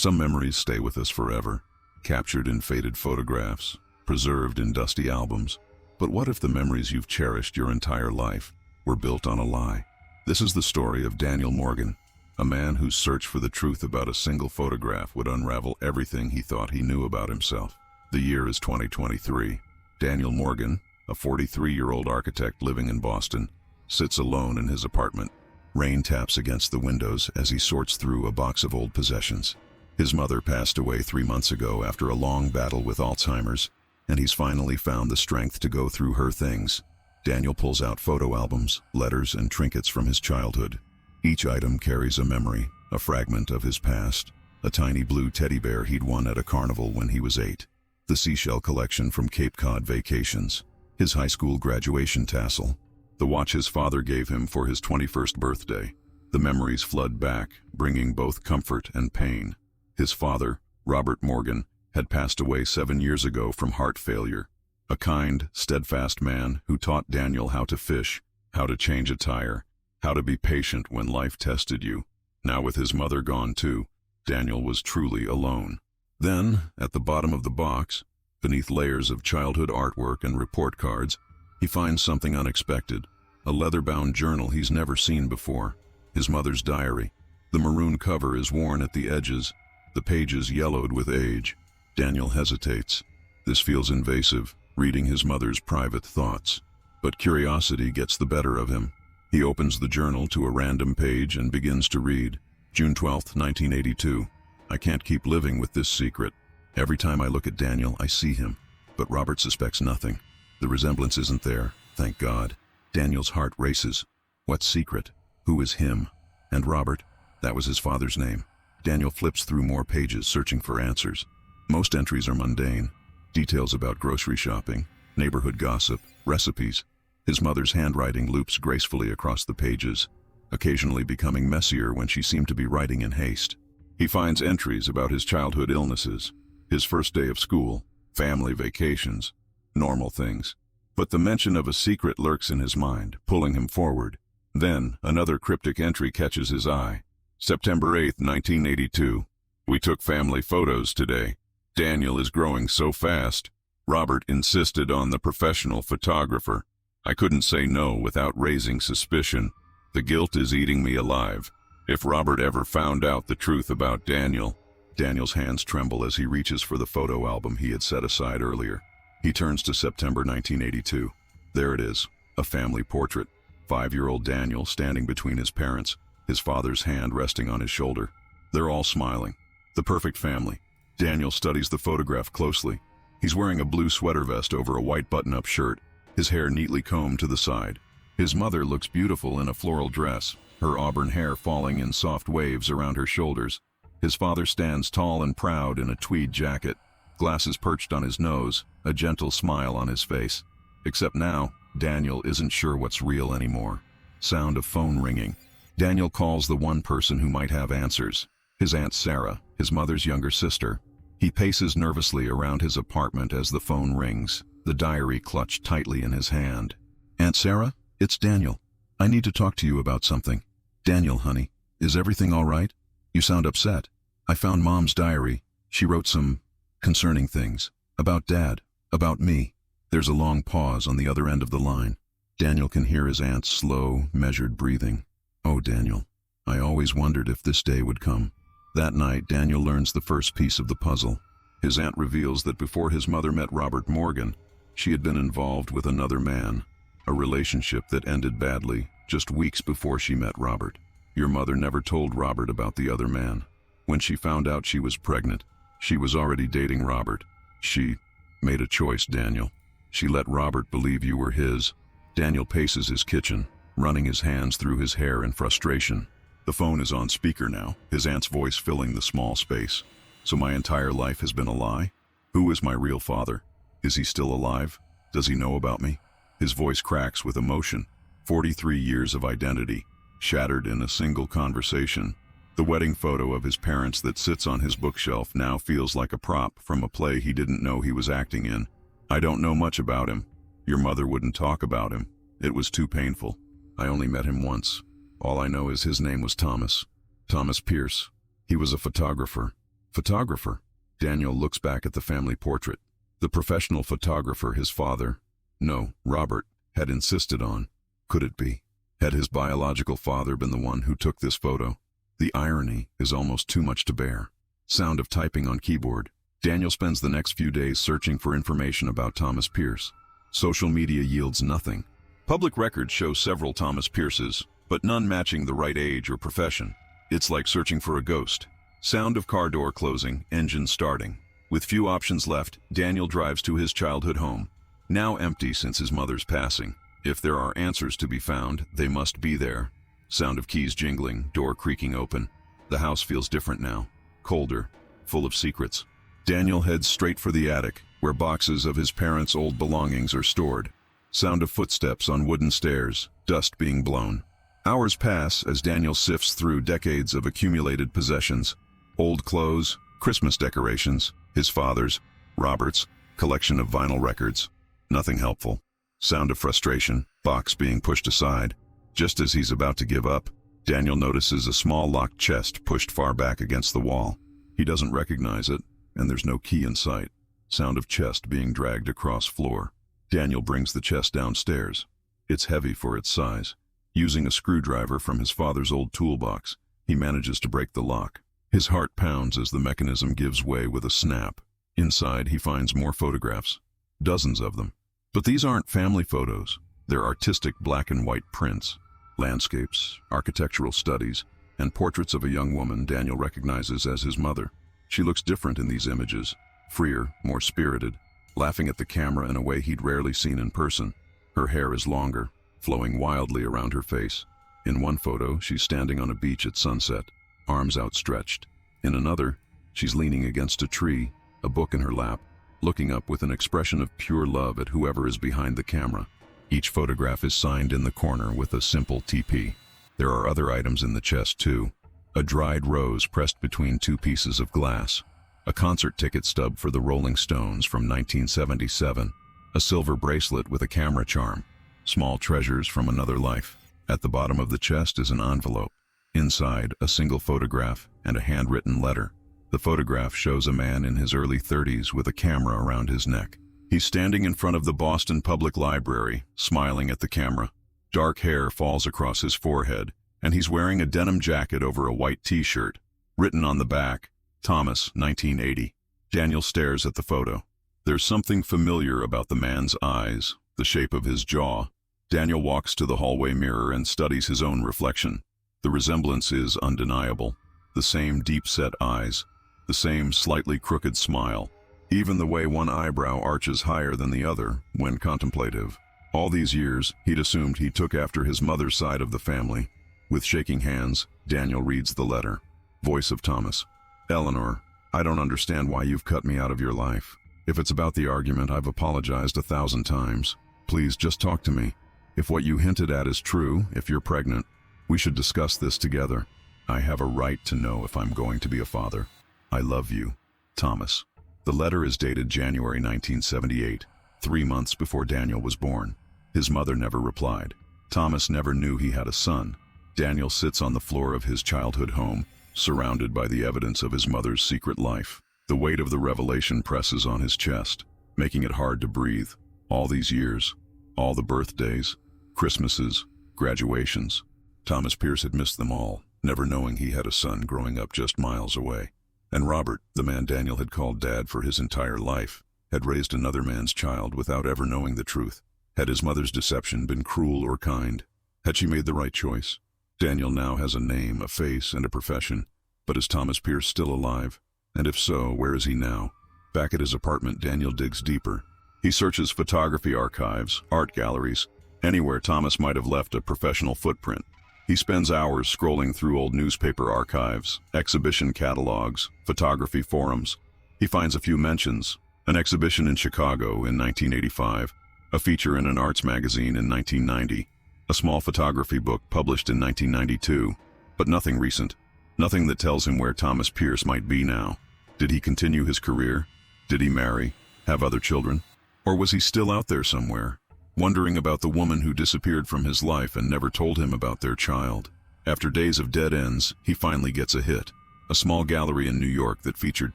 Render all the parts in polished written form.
Some memories stay with us forever, captured in faded photographs, preserved in dusty albums. But what if the memories you've cherished your entire life were built on a lie? This is the story of Daniel Morgan, a man whose search for the truth about a single photograph would unravel everything he thought he knew about himself. The year is 2023. Daniel Morgan, a 43-year-old architect living in Boston, sits alone in his apartment. Rain taps against the windows as he sorts through a box of old possessions. His mother passed away 3 months ago after a long battle with Alzheimer's, and he's finally found the strength to go through her things. Daniel pulls out photo albums, letters, and trinkets from his childhood. Each item carries a memory, a fragment of his past. A tiny blue teddy bear he'd won at a carnival when he was 8. The seashell collection from Cape Cod vacations. His high school graduation tassel. The watch his father gave him for his 21st birthday. The memories flood back, bringing both comfort and pain. His father, Robert Morgan, had passed away 7 years ago from heart failure. A kind, steadfast man who taught Daniel how to fish, how to change a tire, how to be patient when life tested you. Now with his mother gone too, Daniel was truly alone. Then, at the bottom of the box, beneath layers of childhood artwork and report cards, he finds something unexpected. A leather-bound journal he's never seen before. His mother's diary. The maroon cover is worn at the edges, the pages yellowed with age. Daniel hesitates. This feels invasive, reading his mother's private thoughts. But curiosity gets the better of him. He opens the journal to a random page and begins to read. June 12, 1982. I can't keep living with this secret. Every time I look at Daniel, I see him. But Robert suspects nothing. The resemblance isn't there, thank God. Daniel's heart races. What secret? Who is him? And Robert? That was his father's name. Daniel flips through more pages, searching for answers. Most entries are mundane. Details about grocery shopping, neighborhood gossip, recipes. His mother's handwriting loops gracefully across the pages, occasionally becoming messier when she seemed to be writing in haste. He finds entries about his childhood illnesses, his first day of school, family vacations, normal things. But the mention of a secret lurks in his mind, pulling him forward. Then, another cryptic entry catches his eye. September 8, 1982. We took family photos today. Daniel is growing so fast. Robert insisted on the professional photographer. I couldn't say no without raising suspicion. The guilt is eating me alive. If Robert ever found out the truth about Daniel. Daniel's hands tremble as he reaches for the photo album he had set aside earlier. He turns to September 1982. There it is, a family portrait. 5-year-old Daniel standing between his parents, his father's hand resting on his shoulder. They're all smiling. The perfect family. Daniel studies the photograph closely. He's wearing a blue sweater vest over a white button-up shirt, his hair neatly combed to the side. His mother looks beautiful in a floral dress, her auburn hair falling in soft waves around her shoulders. His father stands tall and proud in a tweed jacket, glasses perched on his nose, a gentle smile on his face. Except now, Daniel isn't sure what's real anymore. Sound of phone ringing. Daniel calls the one person who might have answers. His Aunt Sarah, his mother's younger sister. He paces nervously around his apartment as the phone rings, the diary clutched tightly in his hand. Aunt Sarah, it's Daniel. I need to talk to you about something. Daniel, honey, is everything all right? You sound upset. I found Mom's diary. She wrote some concerning things. About Dad. About me. There's a long pause on the other end of the line. Daniel can hear his aunt's slow, measured breathing. Oh, Daniel, I always wondered if this day would come. That night, Daniel learns the first piece of the puzzle. His aunt reveals that before his mother met Robert Morgan, she had been involved with another man, a relationship that ended badly just weeks before she met Robert. Your mother never told Robert about the other man. When she found out she was pregnant, she was already dating Robert. She made a choice, Daniel. She let Robert believe you were his. Daniel paces his kitchen, running his hands through his hair in frustration. The phone is on speaker now, his aunt's voice filling the small space. So my entire life has been a lie? Who is my real father? Is he still alive? Does he know about me? His voice cracks with emotion. 43 years of identity, shattered in a single conversation. The wedding photo of his parents that sits on his bookshelf now feels like a prop from a play he didn't know he was acting in. I don't know much about him. Your mother wouldn't talk about him. It was too painful. I only met him once. All I know is his name was Thomas. Thomas Pierce. He was a photographer. Photographer. Daniel looks back at the family portrait. The professional photographer his father, no, Robert, had insisted on. Could it be? Had his biological father been the one who took this photo? The irony is almost too much to bear. Sound of typing on keyboard. Daniel spends the next few days searching for information about Thomas Pierce. Social media yields nothing. Public records show several Thomas Pierces, but none matching the right age or profession. It's like searching for a ghost. Sound of car door closing, engine starting. With few options left, Daniel drives to his childhood home, now empty since his mother's passing. If there are answers to be found, they must be there. Sound of keys jingling, door creaking open. The house feels different now, colder, full of secrets. Daniel heads straight for the attic, where boxes of his parents' old belongings are stored. Sound of footsteps on wooden stairs, dust being blown. Hours pass as Daniel sifts through decades of accumulated possessions. Old clothes, Christmas decorations, his father's, Robert's, collection of vinyl records. Nothing helpful. Sound of frustration, box being pushed aside. Just as he's about to give up, Daniel notices a small locked chest pushed far back against the wall. He doesn't recognize it, and there's no key in sight. Sound of chest being dragged across floor. Daniel brings the chest downstairs. It's heavy for its size. Using a screwdriver from his father's old toolbox, he manages to break the lock. His heart pounds as the mechanism gives way with a snap. Inside, he finds more photographs. Dozens of them. But these aren't family photos. They're artistic black and white prints. Landscapes, architectural studies, and portraits of a young woman Daniel recognizes as his mother. She looks different in these images. Freer, more spirited, laughing at the camera in a way he'd rarely seen in person. Her hair is longer, flowing wildly around her face. In one photo, she's standing on a beach at sunset, arms outstretched. In another, she's leaning against a tree, a book in her lap, looking up with an expression of pure love at whoever is behind the camera. Each photograph is signed in the corner with a simple TP. There are other items in the chest too. A dried rose pressed between two pieces of glass. A concert ticket stub for the Rolling Stones from 1977. A silver bracelet with a camera charm. Small treasures from another life. At the bottom of the chest is an envelope. Inside, a single photograph and a handwritten letter. The photograph shows a man in his early 30s with a camera around his neck. He's standing in front of the Boston Public Library, smiling at the camera. Dark hair falls across his forehead, and he's wearing a denim jacket over a white t-shirt. Written on the back, Thomas, 1980. Daniel stares at the photo. There's something familiar about the man's eyes, the shape of his jaw. Daniel walks to the hallway mirror and studies his own reflection. The resemblance is undeniable. The same deep-set eyes, the same slightly crooked smile, even the way one eyebrow arches higher than the other when contemplative. All these years, he'd assumed he took after his mother's side of the family. With shaking hands, Daniel reads the letter. Voice of Thomas. Eleanor, I don't understand why you've cut me out of your life. If it's about the argument, I've apologized 1,000 times. Please just talk to me. If what you hinted at is true, if you're pregnant, we should discuss this together. I have a right to know if I'm going to be a father. I love you, Thomas. The letter is dated January 1978, 3 months before Daniel was born. His mother never replied. Thomas never knew he had a son. Daniel sits on the floor of his childhood home, surrounded by the evidence of his mother's secret life. The weight of the revelation presses on his chest, making it hard to breathe. All these years, all the birthdays, Christmases, graduations. Thomas Pierce had missed them all, never knowing he had a son growing up just miles away. And Robert, the man Daniel had called Dad for his entire life, had raised another man's child without ever knowing the truth. Had his mother's deception been cruel or kind? Had she made the right choice? Daniel now has a name, a face, and a profession. But is Thomas Pierce still alive? And if so, where is he now? Back at his apartment, Daniel digs deeper. He searches photography archives, art galleries, anywhere Thomas might have left a professional footprint. He spends hours scrolling through old newspaper archives, exhibition catalogs, photography forums. He finds a few mentions: an exhibition in Chicago in 1985, a feature in an arts magazine in 1990, a small photography book published in 1992, but nothing recent, nothing that tells him where Thomas Pierce might be now. Did he continue his career? Did he marry? Have other children? Or was he still out there somewhere, wondering about the woman who disappeared from his life and never told him about their child? After days of dead ends, he finally gets a hit. a small gallery in New York that featured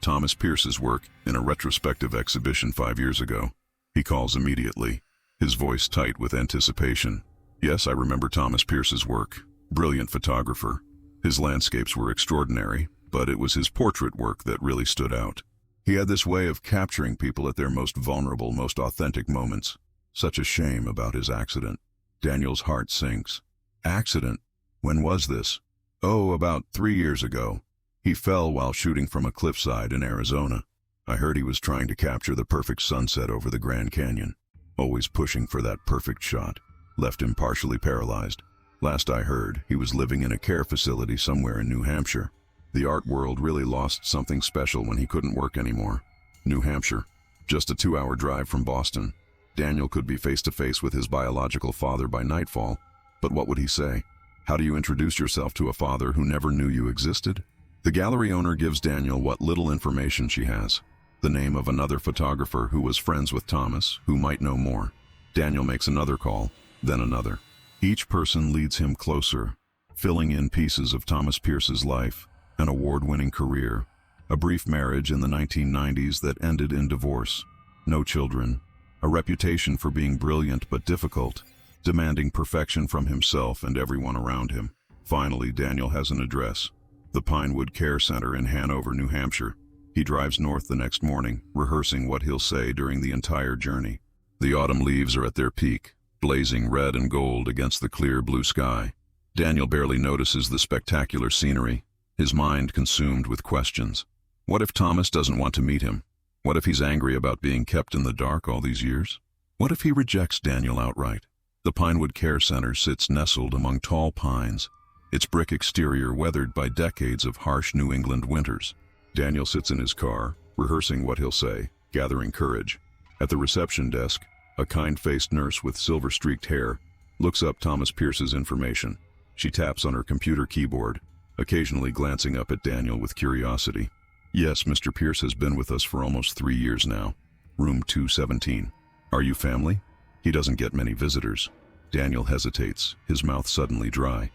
Thomas Pierce's work in a retrospective exhibition 5 years ago. He calls immediately, his voice tight with anticipation. Yes, I remember Thomas Pierce's work. Brilliant photographer. His landscapes were extraordinary, but it was his portrait work that really stood out. He had this way of capturing people at their most vulnerable, most authentic moments. Such a shame about his accident. Daniel's heart sinks. Accident? When was this? Oh, about 3 years ago. He fell while shooting from a cliffside in Arizona. I heard he was trying to capture the perfect sunset over the Grand Canyon. Always pushing for that perfect shot. Left him partially paralyzed. Last I heard, he was living in a care facility somewhere in New Hampshire. The art world really lost something special when he couldn't work anymore. New Hampshire, just a 2-hour drive from Boston. Daniel could be face to face with his biological father by nightfall. But what would he say? How do you introduce yourself to a father who never knew you existed? The gallery owner gives Daniel what little information she has. The name of another photographer who was friends with Thomas, who might know more. Daniel makes another call, then another. Each person leads him closer, filling in pieces of Thomas Pierce's life, an award-winning career, a brief marriage in the 1990s that ended in divorce, no children, a reputation for being brilliant but difficult, demanding perfection from himself and everyone around him. Finally, Daniel has an address, the Pinewood Care Center in Hanover, New Hampshire. He drives north the next morning, rehearsing what he'll say during the entire journey. The autumn leaves are at their peak, blazing red and gold against the clear blue sky. Daniel barely notices the spectacular scenery, his mind consumed with questions. What if Thomas doesn't want to meet him? What if he's angry about being kept in the dark all these years? What if he rejects Daniel outright? The Pinewood Care Center sits nestled among tall pines, its brick exterior weathered by decades of harsh New England winters. Daniel sits in his car, rehearsing what he'll say, gathering courage. At the reception desk, a kind-faced nurse with silver-streaked hair looks up Thomas Pierce's information. She taps on her computer keyboard, occasionally glancing up at Daniel with curiosity. Yes, Mr. Pierce has been with us for almost 3 years now. Room 217. Are you family? He doesn't get many visitors. Daniel hesitates, his mouth suddenly dry.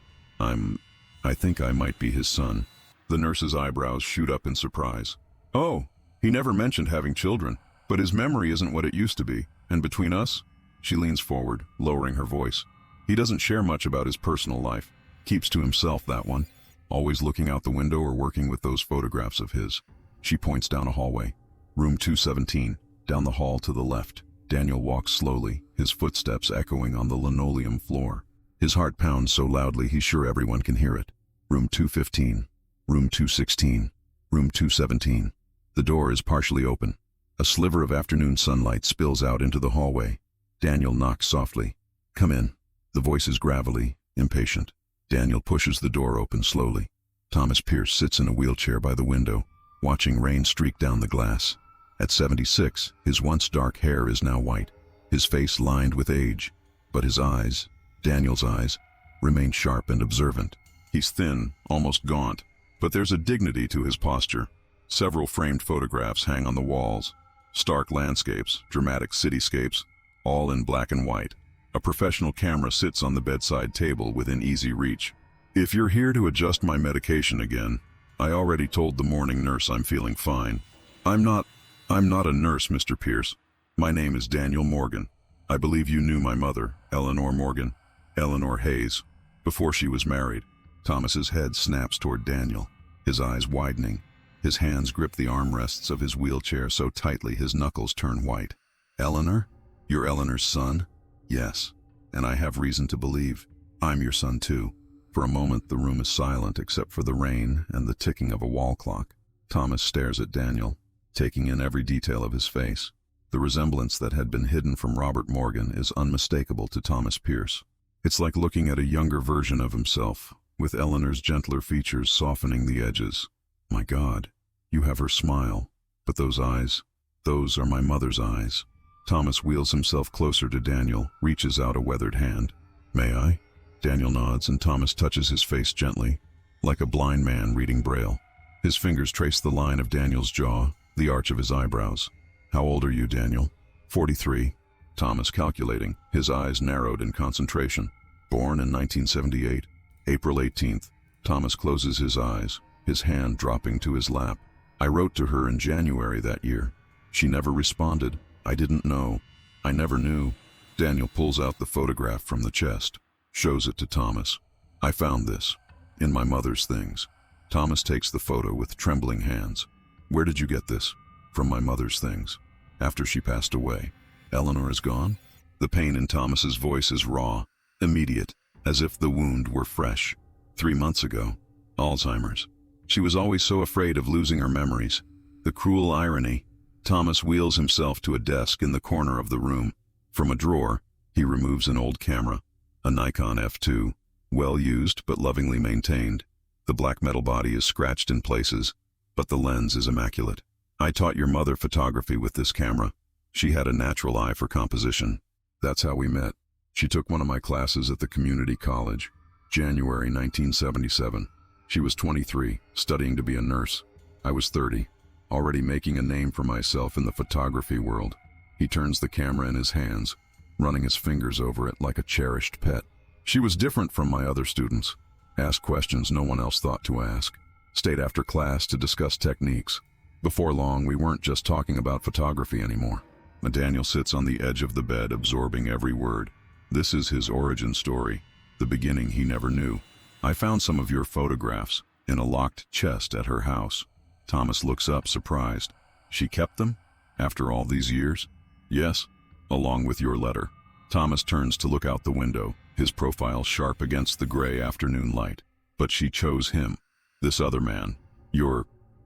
I think I might be his son. The nurse's eyebrows shoot up in surprise. Oh, he never mentioned having children, but his memory isn't what it used to be. And between us? She leans forward, lowering her voice. He doesn't share much about his personal life. Keeps to himself, that one. Always looking out the window or working with those photographs of his. She points down a hallway. Room 217, down the hall to the left. Daniel walks slowly, his footsteps echoing on the linoleum floor. His heart pounds so loudly he's sure everyone can hear it. Room 215, room 216, room 217. The door is partially open. A sliver of afternoon sunlight spills out into the hallway. Daniel knocks softly. Come in. The voice is gravelly, impatient. Daniel pushes the door open slowly. Thomas Pierce sits in a wheelchair by the window, watching rain streak down the glass. At 76, his once dark hair is now white, his face lined with age, but his eyes, Daniel's eyes, remain sharp and observant. He's thin, almost gaunt, but there's a dignity to his posture. Several framed photographs hang on the walls. Stark landscapes, dramatic cityscapes, all in black and white. A professional camera sits on the bedside table within easy reach. If you're here to adjust my medication again, I already told the morning nurse I'm feeling fine. I'm not a nurse, Mr. Pierce. My name is Daniel Morgan. I believe you knew my mother, Eleanor Morgan, Eleanor Hayes, before she was married. Thomas's head snaps toward Daniel, his eyes widening. His hands grip the armrests of his wheelchair so tightly his knuckles turn white. Eleanor? You're Eleanor's son? Yes, and I have reason to believe I'm your son too. For a moment the room is silent except for the rain and the ticking of a wall clock. Thomas stares at Daniel, taking in every detail of his face. The resemblance that had been hidden from Robert Morgan is unmistakable to Thomas Pierce. It's like looking at a younger version of himself, with Eleanor's gentler features softening the edges. My God, you have her smile, but those eyes, those are my mother's eyes. Thomas wheels himself closer to Daniel, reaches out a weathered hand. May I? Daniel nods and Thomas touches his face gently, like a blind man reading Braille. His fingers trace the line of Daniel's jaw, the arch of his eyebrows. How old are you, Daniel? 43. Thomas calculating, his eyes narrowed in concentration. Born in 1978, April 18th. Thomas closes his eyes, his hand dropping to his lap. I wrote to her in January that year. She never responded. I didn't know. I never knew. Daniel pulls out the photograph from the chest, shows it to Thomas. I found this in my mother's things. Thomas takes the photo with trembling hands. Where did you get this? From my mother's things. After she passed away. Eleanor is gone? The pain in Thomas's voice is raw, immediate, as if the wound were fresh. 3 months ago. Alzheimer's. She was always so afraid of losing her memories. The cruel irony. Thomas wheels himself to a desk in the corner of the room. From a drawer, he removes an old camera, a Nikon F2, well used but lovingly maintained. The black metal body is scratched in places, but the lens is immaculate. I taught your mother photography with this camera. She had a natural eye for composition. That's how we met. She took one of my classes at the community college, January 1977. She was 23, studying to be a nurse. I was 30, already making a name for myself in the photography world. He turns the camera in his hands, running his fingers over it like a cherished pet. She was different from my other students. Asked questions no one else thought to ask. Stayed after class to discuss techniques. Before long, we weren't just talking about photography anymore. Daniel sits on the edge of the bed, absorbing every word. This is his origin story, the beginning he never knew. I found some of your photographs in a locked chest at her house. Thomas looks up, surprised. She kept them? After all these years? Yes, along with your letter. Thomas turns to look out the window, his profile sharp against the gray afternoon light. But she chose him. This other man.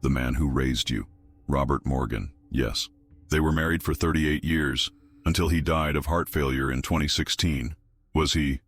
The man who raised you. Robert Morgan, yes. They were married for 38 years, until he died of heart failure in 2016. Was he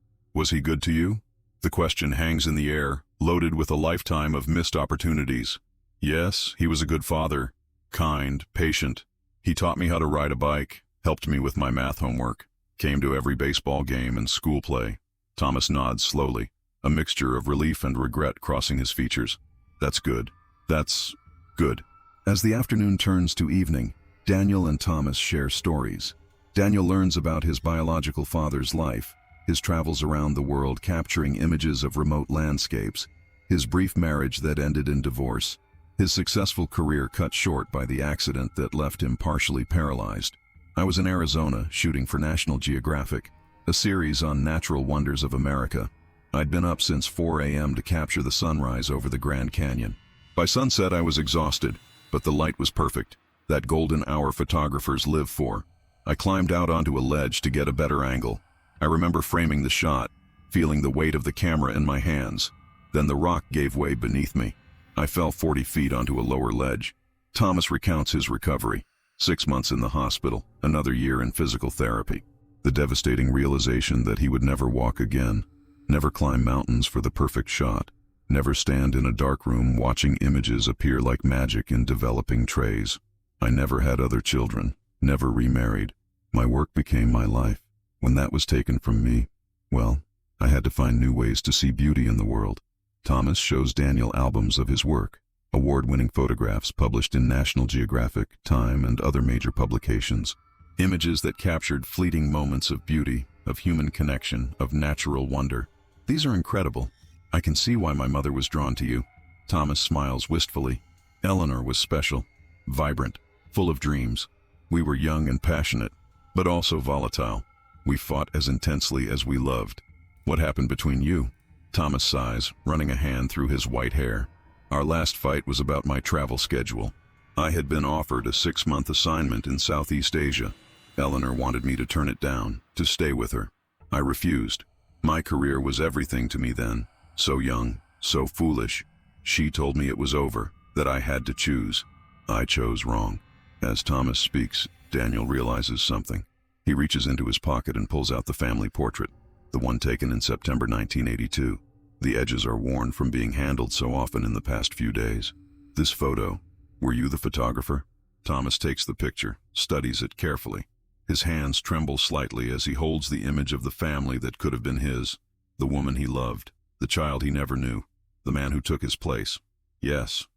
good to you? The question hangs in the air, loaded with a lifetime of missed opportunities. Yes, he was a good father. Kind, patient. He taught me how to ride a bike, helped me with my math homework, came to every baseball game and school play. Thomas nods slowly, a mixture of relief and regret crossing his features. That's good. That's good. As the afternoon turns to evening, Daniel and Thomas share stories. Daniel learns about his biological father's life, his travels around the world capturing images of remote landscapes, his brief marriage that ended in divorce, his successful career cut short by the accident that left him partially paralyzed. I was in Arizona shooting for National Geographic, a series on natural wonders of America. I'd been up since 4 a.m. to capture the sunrise over the Grand Canyon. By sunset I was exhausted, but the light was perfect, that golden hour photographers live for. I climbed out onto a ledge to get a better angle. I remember framing the shot, feeling the weight of the camera in my hands. Then the rock gave way beneath me. I fell 40 feet onto a lower ledge. Thomas recounts his recovery. 6 months in the hospital, another year in physical therapy. The devastating realization that he would never walk again, never climb mountains for the perfect shot, never stand in a dark room watching images appear like magic in developing trays. I never had other children, never remarried. My work became my life. When that was taken from me, well, I had to find new ways to see beauty in the world. Thomas shows Daniel albums of his work, award-winning photographs published in National Geographic, Time, and other major publications. Images that captured fleeting moments of beauty, of human connection, of natural wonder. These are incredible. I can see why my mother was drawn to you. Thomas smiles wistfully. Eleanor was special, vibrant, full of dreams. We were young and passionate, but also volatile. We fought as intensely as we loved. What happened between you? Thomas sighs, running a hand through his white hair. Our last fight was about my travel schedule. I had been offered a 6-month assignment in Southeast Asia. Eleanor wanted me to turn it down, to stay with her. I refused. My career was everything to me then. So young, so foolish. She told me it was over, that I had to choose. I chose wrong. As Thomas speaks, Daniel realizes something. He reaches into his pocket and pulls out the family portrait, the one taken in September 1982. The edges are worn from being handled so often in the past few days. This photo, were you the photographer? Thomas takes the picture, studies it carefully. His hands tremble slightly as he holds the image of the family that could have been his, the woman he loved, the child he never knew, the man who took his place. Yes,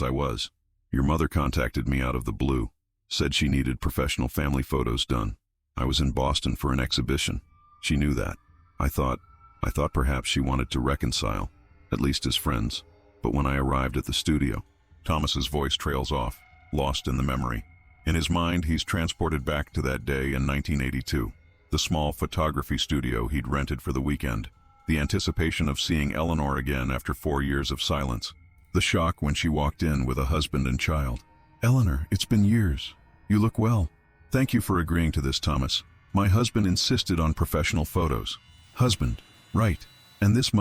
I was. Your mother contacted me out of the blue, said she needed professional family photos done. I was in Boston for an exhibition. She knew that. I thought perhaps she wanted to reconcile, at least as friends. But when I arrived at the studio, Thomas's voice trails off, lost in the memory. In his mind, he's transported back to that day in 1982, the small photography studio he'd rented for the weekend, the anticipation of seeing Eleanor again after 4 years of silence, the shock when she walked in with a husband and child. "Eleanor, it's been years. You look well. Thank you for agreeing to this, Thomas. My husband insisted on professional photos." "Husband, right. And this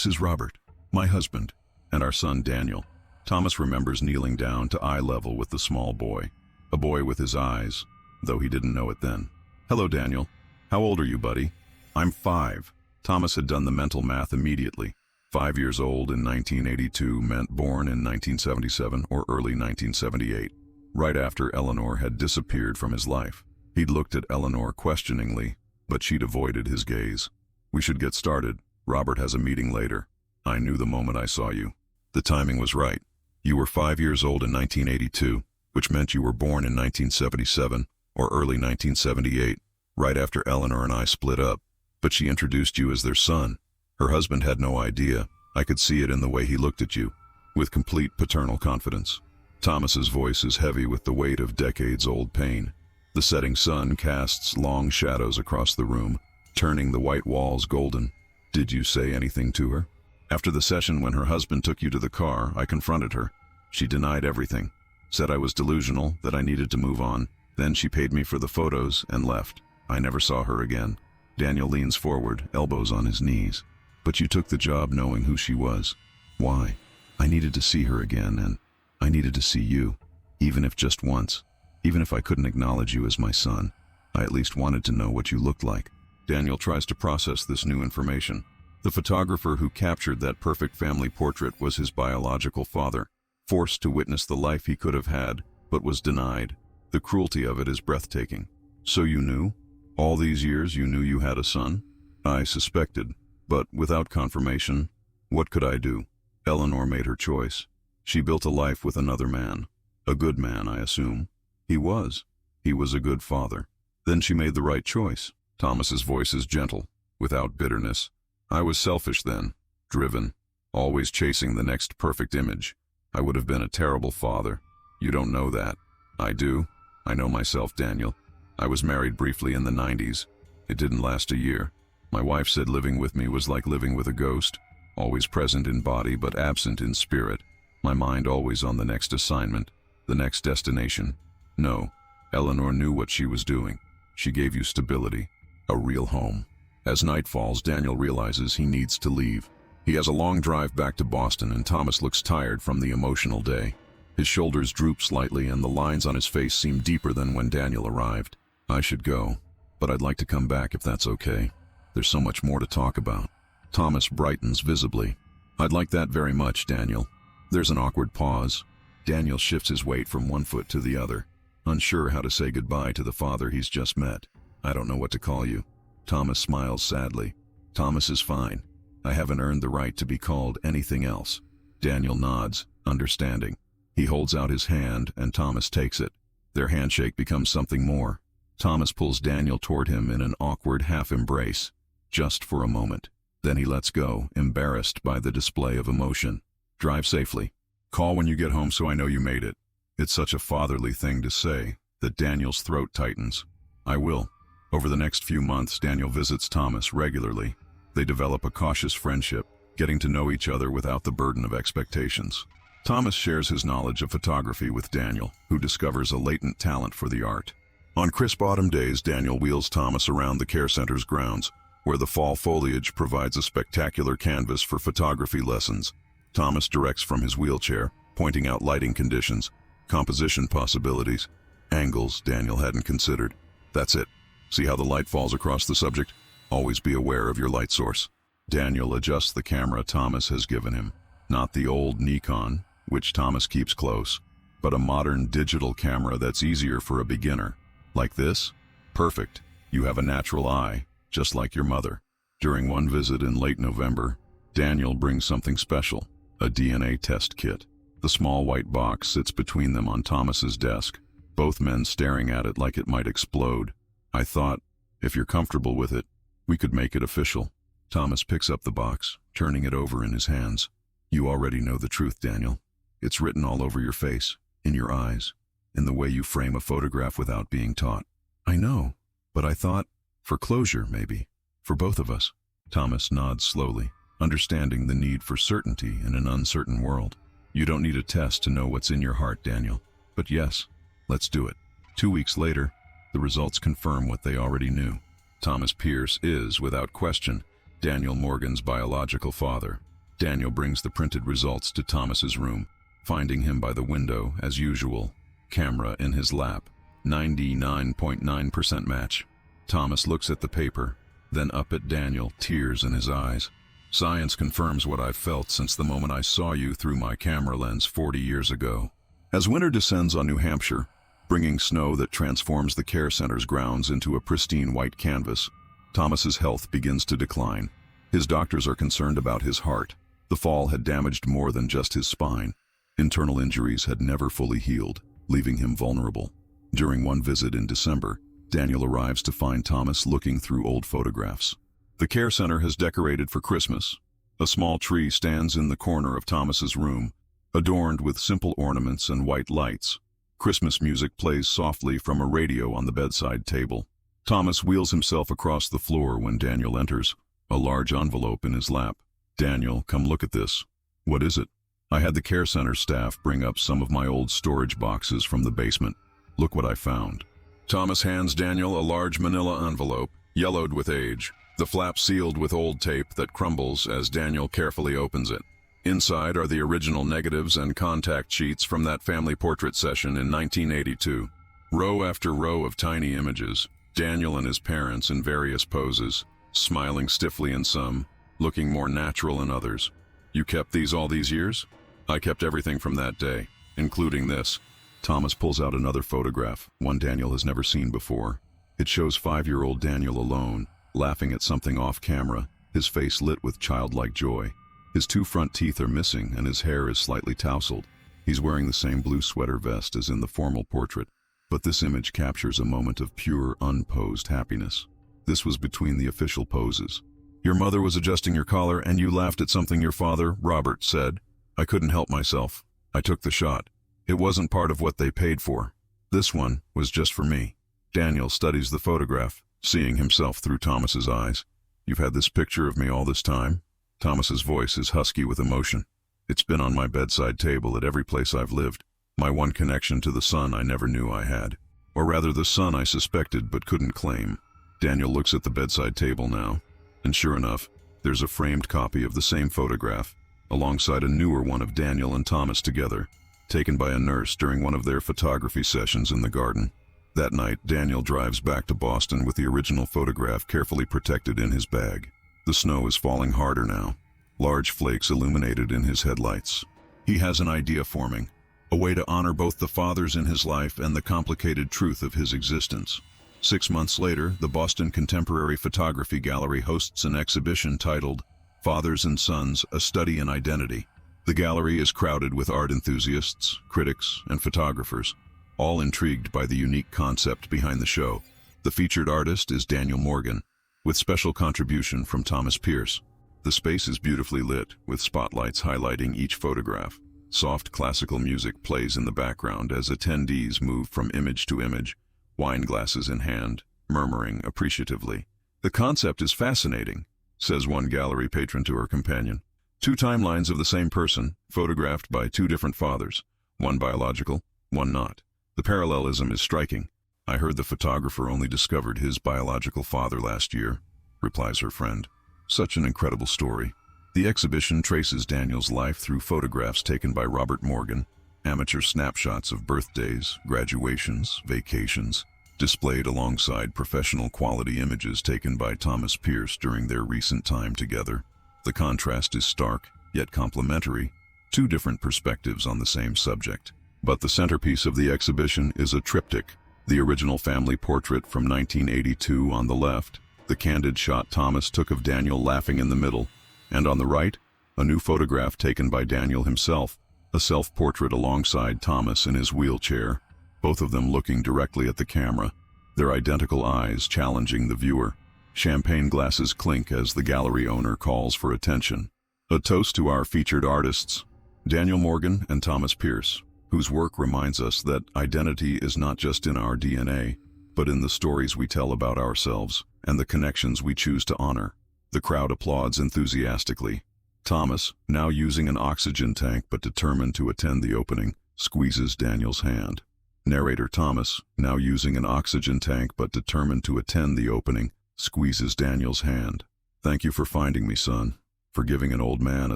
is Robert, my husband, and our son Daniel." Thomas remembers kneeling down to eye level with the small boy, a boy with his eyes, though he didn't know it then. "Hello, Daniel. How old are you, buddy?" "I'm 5. Thomas had done the mental math immediately. 5 years old in 1982 meant born in 1977 or early 1978, right after Eleanor had disappeared from his life. He'd looked at Eleanor questioningly, but she'd avoided his gaze. "We should get started. Robert has a meeting later. I knew the moment I saw you. The timing was right. You were 5 years old in 1982, which meant you were born in 1977 or early 1978, right after Eleanor and I split up. But she introduced you as their son. Her husband had no idea. I could see it in the way he looked at you, with complete paternal confidence." Thomas's voice is heavy with the weight of decades-old pain. The setting sun casts long shadows across the room, turning the white walls golden. "Did you say anything to her?" "After the session when her husband took you to the car, I confronted her. She denied everything, said I was delusional, that I needed to move on. Then she paid me for the photos and left. I never saw her again." Daniel leans forward, elbows on his knees. "But you took the job knowing who she was. Why?" "I needed to see her again, and I needed to see you, even if just once. Even if I couldn't acknowledge you as my son, I at least wanted to know what you looked like." Daniel tries to process this new information. The photographer who captured that perfect family portrait was his biological father, forced to witness the life he could have had, but was denied. The cruelty of it is breathtaking. "So you knew? All these years you knew you had a son?" "I suspected, but without confirmation, what could I do? Eleanor made her choice. She built a life with another man. A good man, I assume." He was. He was a good father. "Then she made the right choice." Thomas's voice is gentle, without bitterness. "I was selfish then, driven, always chasing the next perfect image. I would have been a terrible father. You don't know that. I do. I know myself, Daniel. I was married briefly in the 90s. It didn't last a year. My wife said living with me was like living with a ghost, always present in body but absent in spirit. My mind always on the next assignment, the next destination. No, Eleanor knew what she was doing. She gave you stability, a real home." As night falls, Daniel realizes he needs to leave. He has a long drive back to Boston, and Thomas looks tired from the emotional day. His shoulders droop slightly, and the lines on his face seem deeper than when Daniel arrived. "I should go, but I'd like to come back if that's okay. There's so much more to talk about." Thomas brightens visibly. "I'd like that very much, Daniel." There's an awkward pause. Daniel shifts his weight from one foot to the other, unsure how to say goodbye to the father he's just met. "I don't know what to call you." Thomas smiles sadly. "Thomas is fine. I haven't earned the right to be called anything else." Daniel nods, understanding. He holds out his hand, and Thomas takes it. Their handshake becomes something more. Thomas pulls Daniel toward him in an awkward half-embrace, just for a moment. Then he lets go, embarrassed by the display of emotion. "Drive safely. Call when you get home so I know you made it." It's such a fatherly thing to say that Daniel's throat tightens. "I will." Over the next few months, Daniel visits Thomas regularly. They develop a cautious friendship, getting to know each other without the burden of expectations. Thomas shares his knowledge of photography with Daniel, who discovers a latent talent for the art. On crisp autumn days, Daniel wheels Thomas around the care center's grounds, where the fall foliage provides a spectacular canvas for photography lessons. Thomas directs from his wheelchair, pointing out lighting conditions, composition possibilities, angles Daniel hadn't considered. "That's it. See how the light falls across the subject? Always be aware of your light source." Daniel adjusts the camera Thomas has given him. Not the old Nikon, which Thomas keeps close, but a modern digital camera that's easier for a beginner. "Like this? Perfect. You have a natural eye, just like your mother." During one visit in late November, Daniel brings something special, a DNA test kit. The small white box sits between them on Thomas's desk, both men staring at it like it might explode. "I thought, if you're comfortable with it, we could make it official." Thomas picks up the box, turning it over in his hands. You already know the truth, Daniel. It's written all over your face, in your eyes, in the way you frame a photograph without being taught. I know, but I thought, for closure, maybe. For both of us. Thomas nods slowly, understanding the need for certainty in an uncertain world. You don't need a test to know what's in your heart, Daniel. But yes, let's do it. 2 weeks later, the results confirm what they already knew. Thomas Pierce is, without question, Daniel Morgan's biological father. Daniel brings the printed results to Thomas's room, finding him by the window, as usual, camera in his lap. 99.9% match. Thomas looks at the paper, then up at Daniel, tears in his eyes. Science confirms what I've felt since the moment I saw you through my camera lens 40 years ago. As winter descends on New Hampshire, bringing snow that transforms the care center's grounds into a pristine white canvas, Thomas's health begins to decline. His doctors are concerned about his heart. The fall had damaged more than just his spine. Internal injuries had never fully healed, leaving him vulnerable. During one visit in December, Daniel arrives to find Thomas looking through old photographs. The care center has decorated for Christmas. A small tree stands in the corner of Thomas's room, adorned with simple ornaments and white lights. Christmas music plays softly from a radio on the bedside table. Thomas wheels himself across the floor when Daniel enters, a large envelope in his lap. Daniel, come look at this. What is it? I had the care center staff bring up some of my old storage boxes from the basement. Look what I found. Thomas hands Daniel a large manila envelope, yellowed with age, the flap sealed with old tape that crumbles as Daniel carefully opens it. Inside are the original negatives and contact sheets from that family portrait session in 1982. Row after row of tiny images, Daniel and his parents in various poses, smiling stiffly in some, looking more natural in others. You kept these all these years? I kept everything from that day, including this. Thomas pulls out another photograph, one Daniel has never seen before. It shows 5-year-old Daniel alone, laughing at something off camera, his face lit with childlike joy. His 2 front teeth are missing and his hair is slightly tousled. He's wearing the same blue sweater vest as in the formal portrait, but this image captures a moment of pure, unposed happiness. This was between the official poses. Your mother was adjusting your collar and you laughed at something your father, Robert, said. I couldn't help myself. I took the shot. It wasn't part of what they paid for. This one was just for me. Daniel studies the photograph, seeing himself through Thomas's eyes. You've had this picture of me all this time? Thomas's voice is husky with emotion. It's been on my bedside table at every place I've lived. My one connection to the son I never knew I had. Or rather, the son I suspected but couldn't claim. Daniel looks at the bedside table now, and sure enough, there's a framed copy of the same photograph, alongside a newer one of Daniel and Thomas together, taken by a nurse during one of their photography sessions in the garden. That night, Daniel drives back to Boston with the original photograph carefully protected in his bag. The snow is falling harder now, large flakes illuminated in his headlights. He has an idea forming, a way to honor both the fathers in his life and the complicated truth of his existence. 6 months later, the Boston Contemporary Photography Gallery hosts an exhibition titled Fathers and Sons, A Study in Identity. The gallery is crowded with art enthusiasts, critics, and photographers, all intrigued by the unique concept behind the show. The featured artist is Daniel Morgan, with special contribution from Thomas Pierce. The space is beautifully lit, with spotlights highlighting each photograph. Soft classical music plays in the background as attendees move from image to image, wine glasses in hand, murmuring appreciatively. The concept is fascinating, says one gallery patron to her companion. 2 timelines of the same person, photographed by 2 different fathers, one biological, one not. The parallelism is striking. I heard the photographer only discovered his biological father last year, replies her friend. Such an incredible story. The exhibition traces Daniel's life through photographs taken by Robert Morgan, amateur snapshots of birthdays, graduations, vacations, displayed alongside professional quality images taken by Thomas Pierce during their recent time together. The contrast is stark, yet complementary, 2 different perspectives on the same subject. But the centerpiece of the exhibition is a triptych, the original family portrait from 1982 on the left, the candid shot Thomas took of Daniel laughing in the middle, and on the right, a new photograph taken by Daniel himself, a self-portrait alongside Thomas in his wheelchair, both of them looking directly at the camera, their identical eyes challenging the viewer. Champagne glasses clink as the gallery owner calls for attention. A toast to our featured artists, Daniel Morgan and Thomas Pierce, whose work reminds us that identity is not just in our DNA, but in the stories we tell about ourselves and the connections we choose to honor. The crowd applauds enthusiastically. Thomas, now using an oxygen tank but determined to attend the opening, squeezes Daniel's hand. Narrator Thomas, now using an oxygen tank but determined to attend the opening, squeezes Daniel's hand. Thank you for finding me, son, for giving an old man a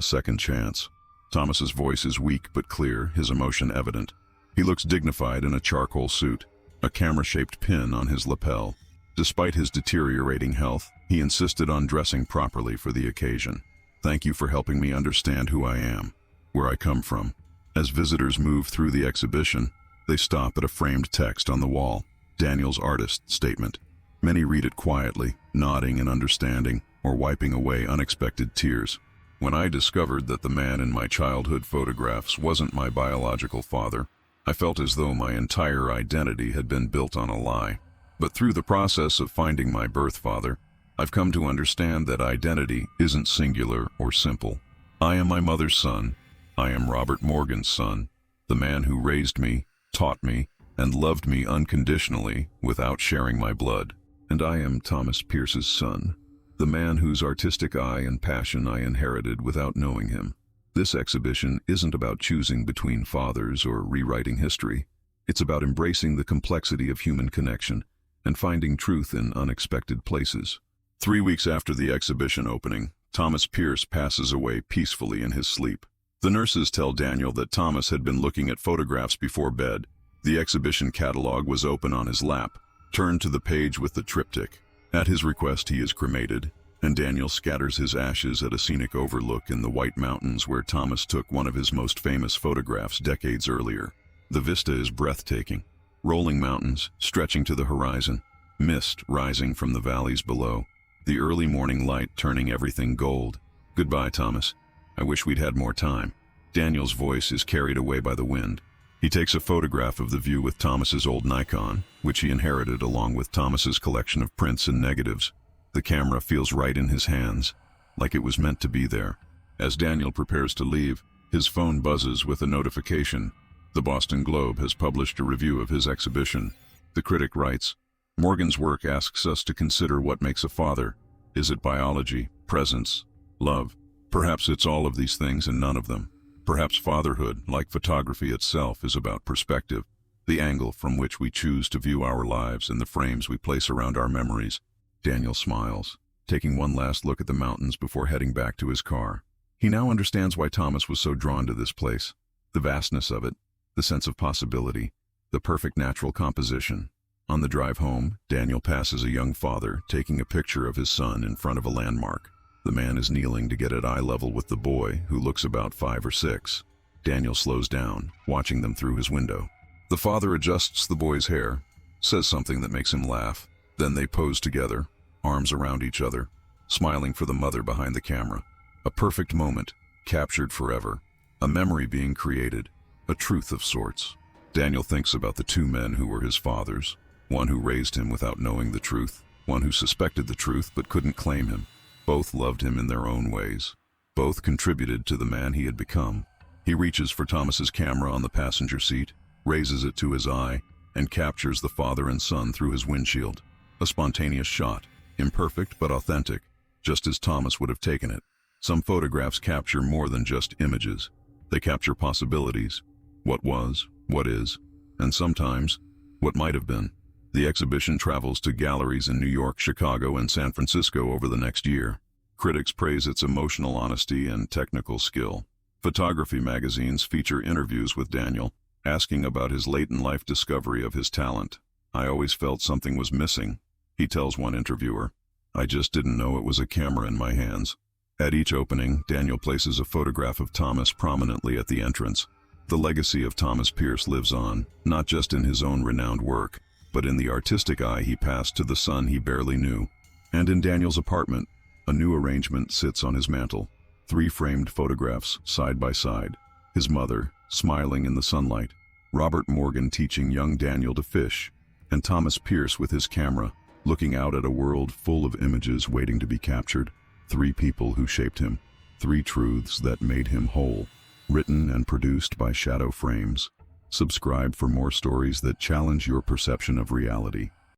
second chance. Thomas's voice is weak but clear, his emotion evident. He looks dignified in a charcoal suit, a camera-shaped pin on his lapel. Despite his deteriorating health, he insisted on dressing properly for the occasion. Thank you for helping me understand who I am, where I come from. As visitors move through the exhibition, they stop at a framed text on the wall, Daniel's artist statement. Many read it quietly, nodding in understanding or wiping away unexpected tears. When I discovered that the man in my childhood photographs wasn't my biological father, I felt as though my entire identity had been built on a lie. But through the process of finding my birth father, I've come to understand that identity isn't singular or simple. I am my mother's son. I am Robert Morgan's son, the man who raised me, taught me, and loved me unconditionally without sharing my blood. And I am Thomas Pierce's son, the man whose artistic eye and passion I inherited without knowing him. This exhibition isn't about choosing between fathers or rewriting history. It's about embracing the complexity of human connection and finding truth in unexpected places. 3 weeks after the exhibition opening, Thomas Pierce passes away peacefully in his sleep. The nurses tell Daniel that Thomas had been looking at photographs before bed. The exhibition catalog was open on his lap, turned to the page with the triptych. At his request, he is cremated, and Daniel scatters his ashes at a scenic overlook in the White Mountains where Thomas took one of his most famous photographs decades earlier. The vista is breathtaking. Rolling mountains stretching to the horizon, mist rising from the valleys below, the early morning light turning everything gold. Goodbye, Thomas. I wish we'd had more time. Daniel's voice is carried away by the wind. He takes a photograph of the view with Thomas's old Nikon, which he inherited along with Thomas's collection of prints and negatives. The camera feels right in his hands, like it was meant to be there. As Daniel prepares to leave, his phone buzzes with a notification. The Boston Globe has published a review of his exhibition. The critic writes, Morgan's work asks us to consider what makes a father. Is it biology, presence, love? Perhaps it's all of these things and none of them. Perhaps fatherhood, like photography itself, is about perspective, the angle from which we choose to view our lives and the frames we place around our memories. Daniel smiles, taking one last look at the mountains before heading back to his car. He now understands why Thomas was so drawn to this place. The vastness of it, the sense of possibility, the perfect natural composition. On the drive home, Daniel passes a young father taking a picture of his son in front of a landmark. The man is kneeling to get at eye level with the boy, who looks about 5 or 6. Daniel slows down, watching them through his window. The father adjusts the boy's hair, says something that makes him laugh. Then they pose together, arms around each other, smiling for the mother behind the camera. A perfect moment, captured forever. A memory being created, a truth of sorts. Daniel thinks about the 2 men who were his fathers, one who raised him without knowing the truth, one who suspected the truth but couldn't claim him. Both loved him in their own ways. Both contributed to the man he had become. He reaches for Thomas's camera on the passenger seat, raises it to his eye, and captures the father and son through his windshield. A spontaneous shot, imperfect but authentic, just as Thomas would have taken it. Some photographs capture more than just images. They capture possibilities, what was, what is, and sometimes, what might have been. The exhibition travels to galleries in New York, Chicago, and San Francisco over the next year. Critics praise its emotional honesty and technical skill. Photography magazines feature interviews with Daniel, asking about his late-in-life discovery of his talent. I always felt something was missing, he tells one interviewer. I just didn't know it was a camera in my hands. At each opening, Daniel places a photograph of Thomas prominently at the entrance. The legacy of Thomas Pierce lives on, not just in his own renowned work, but in the artistic eye he passed to the son he barely knew. And in Daniel's apartment, a new arrangement sits on his mantel. 3 framed photographs side by side. His mother, smiling in the sunlight. Robert Morgan teaching young Daniel to fish. And Thomas Pierce with his camera, looking out at a world full of images waiting to be captured. 3 people who shaped him. Three Truths That Made Him Whole. Written and produced by Shadow Frames. Subscribe for more stories that challenge your perception of reality.